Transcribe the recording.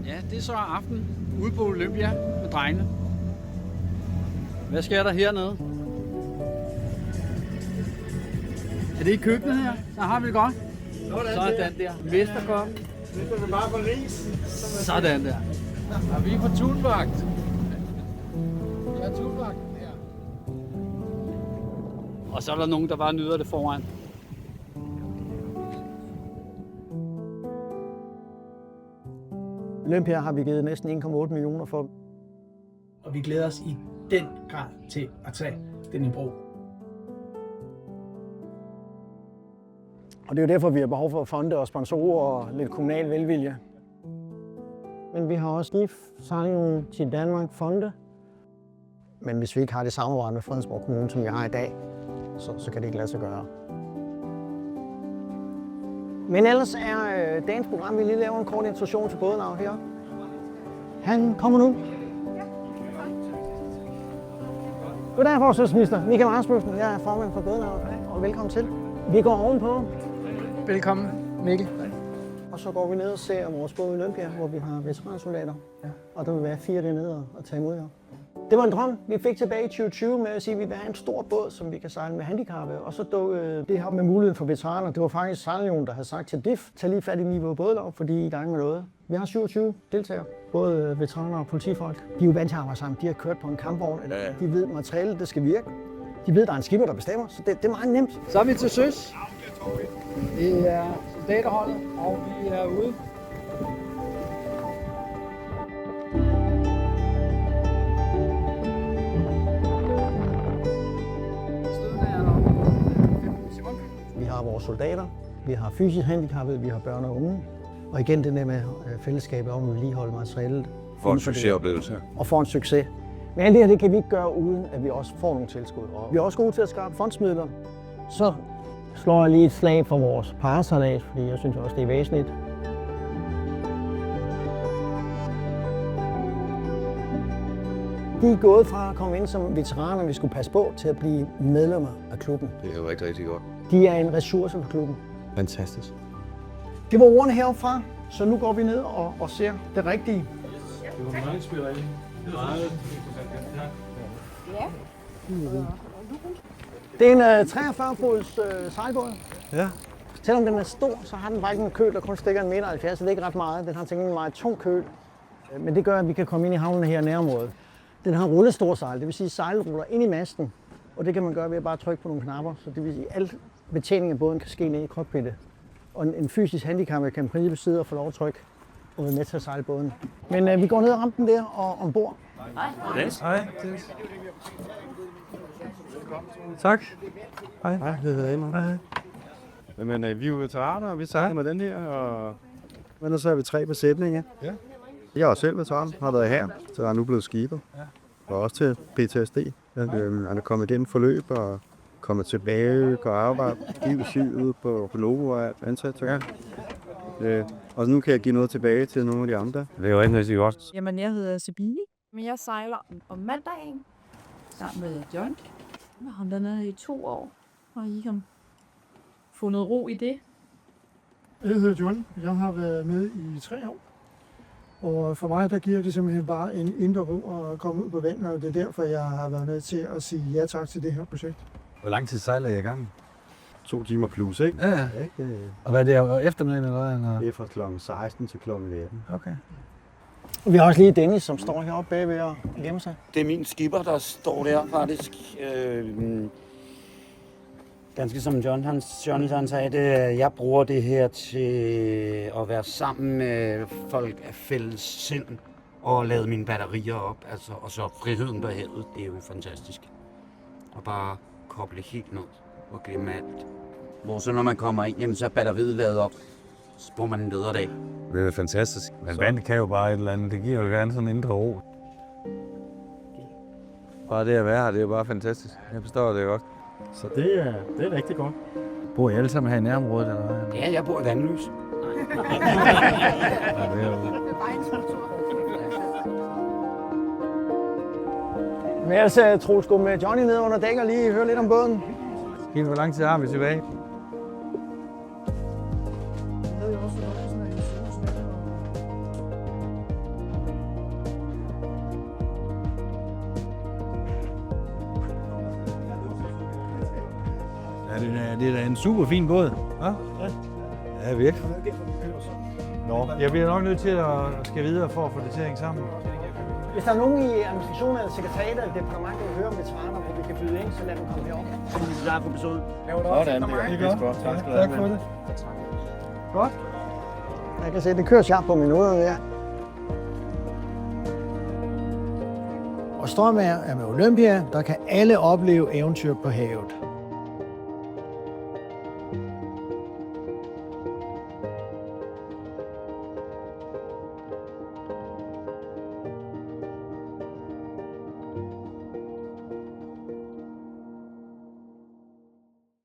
Ja, det er så aften ude på Olympia med drengene. Hvad sker der hernede? Er det i køkkenet her? Der har vi det godt. Sådan der. Mesterkop. Det er bare for ris. Sådan der. Og vi er på tunvagt. Vi er tunvagt her. Og så er der nogen, der bare nyder det foran. Olympia har vi givet næsten 1,8 millioner for. Og vi glæder os i den grad til at tage den i brug. Og det er jo derfor, vi har behov for fonde og sponsorer og lidt kommunal velvilje. Men vi har også givet sejlingen til Danmark fonde. Men hvis vi ikke har det samarbejde med Fredensborg Kommune, som vi har i dag, så kan det ikke lade sig gøre. Men ellers er dagens program, vi lige laver en kort introduktion til bådlavet her. Han kommer nu. Goddag, forsvarsminister. Michael Rasmussen. Jeg er formand for bådlavet, og velkommen til. Vi går ovenpå. Velkommen, Mikkel. Og så går vi ned og ser vores båd Olympia, hvor vi har veteransoldater. Ja. Og der vil være 4 dernede og tage imod jer. Det var en drøm, vi fik tilbage i 2020 med at sige, at vi vil have en stor båd, som vi kan sejle med handicappede. Og så dukkede det her med muligheden for veteraner. Det var faktisk Sejlunion, der havde sagt til DIF, tag lige fat i Niveau Bådlav, fordi I er i gang med noget. Vi har 27 deltagere, både veteraner og politifolk. De er jo vant til at arbejde sammen. De har kørt på en kampvogn. De ved, at materialet det skal virke. De ved, at der er en skipper, der bestemmer, så det er meget nemt. Så er vi til søs. Det er soldaterholdet, og vi er ude. Vi har vores soldater, vi har fysisk handicappede, vi har børn og unge. Og igen det der med fællesskabet om at vedligeholde materialet. For en succesoplevelse. Og for en succes. Men alt det her, det kan vi ikke gøre, uden at vi også får nogle tilskud. Og vi er også gode til at skaffe fondsmidler. Så slår jeg lige et slag for vores parasalat, fordi jeg synes også, det er væsentligt. De er gået fra at komme ind som veteraner, vi skulle passe på, til at blive medlemmer af klubben. Det er jo rigtig, rigtig godt. De er en ressource for klubben. Fantastisk. Det var ordene herfra, så nu går vi ned og ser det rigtige. Det var mange spillere ind. Det er en 43-fods sejlbåd. Ja. Selvom den er stor, så har den bare ikke en køl, der kun stikker 1,70 meter, så det er ikke ret meget. Den har til gengæld en meget tung køl. Men det gør, at vi kan komme ind i havnen her i nærområdet. Den har rullestorsejl, det vil sige, at sejlet ruller ind i masten. Og det kan man gøre ved at bare trykke på nogle knapper. Så det vil sige, at al betjening af båden kan ske ned i cockpittet. Og en fysisk handicappet kan i princippet sidde og få lov at trykke og være med til at sejle båden. Men vi går ned ad rampen der og ombord. Hej. Tak. Hej. Hej, det hedder Emma. Hej. Men vi er jo veteraner, og vi sejler med den her, og... Men så er vi 3 besætninger. Ja. Jeg er også selv veteran, har været her, så jeg er nu blevet skibet. Ja. Og også til PTSD. Han er kommet igennem forløb og kommet tilbage og arbejde i syget på logo og ansat. Ja. Og nu kan jeg give noget tilbage til nogle af de andre. Det er jo rigtig godt. Jamen, jeg hedder Sabine, men jeg sejler om mandagen sammen med John. Jeg har ham dernede i 2 år, og I har fundet ro i det. Jeg hedder John. Jeg har været med i 3 år. Og for mig der giver det simpelthen bare en indre ro at komme ud på vandet, og det er derfor, jeg har været med til at sige ja tak til det her projekt. Hvor lang tid sejler jeg i gang? 2 timer plus, ikke? Ja. Og hvad er det, eftermiddagen eller hvad? Det er fra kl. 16 til kl. 18. Okay. Og vi har også lige Dennis, som står heroppe bagved og gemmer sig. Det er min skipper, der står der faktisk. Ganske som Johnny han sagde det, jeg bruger det her til at være sammen med folk af fælles sind og lade mine batterier op. Altså, og så friheden på havet, det er jo fantastisk. Og bare koble helt ned og glemme alt. Hvor så når man kommer ind, jamen, så er batteriet lavet op. Så får man en bedre dag. Det er fantastisk. Men vand kan jo bare et eller andet. Det giver jo gerne sådan en indre ro. Bare det at være her, det er jo bare fantastisk. Jeg forstår det godt. Så det er rigtig godt. Bor I alle sammen her i nærområdet, eller hvad? Ja, jeg bor i Vandløs. Ja, det er jo... Men ellers Troels, gå med Johnny ned under dæk og lige høre lidt om båden. Hvor lang tid har vi tilbage? det er da en super fin båd. Ja, ja virkelig. Nå, jeg bliver nok nødt til at skal videre for at få det til at hænge sammen. Hvis der er nogen i administrationen eller sekretariatet eller departementet, der vil høre om veteraner, hvor vi kan byde ind, så lad dem komme herop. Så vi er klar på besøget. Sådan, det er godt. Tak skal du have. Tak for det. Godt. Jeg kan se, det kører sharpt på minutter der. Og Strømager er med Olympia, der kan alle opleve eventyr på havet.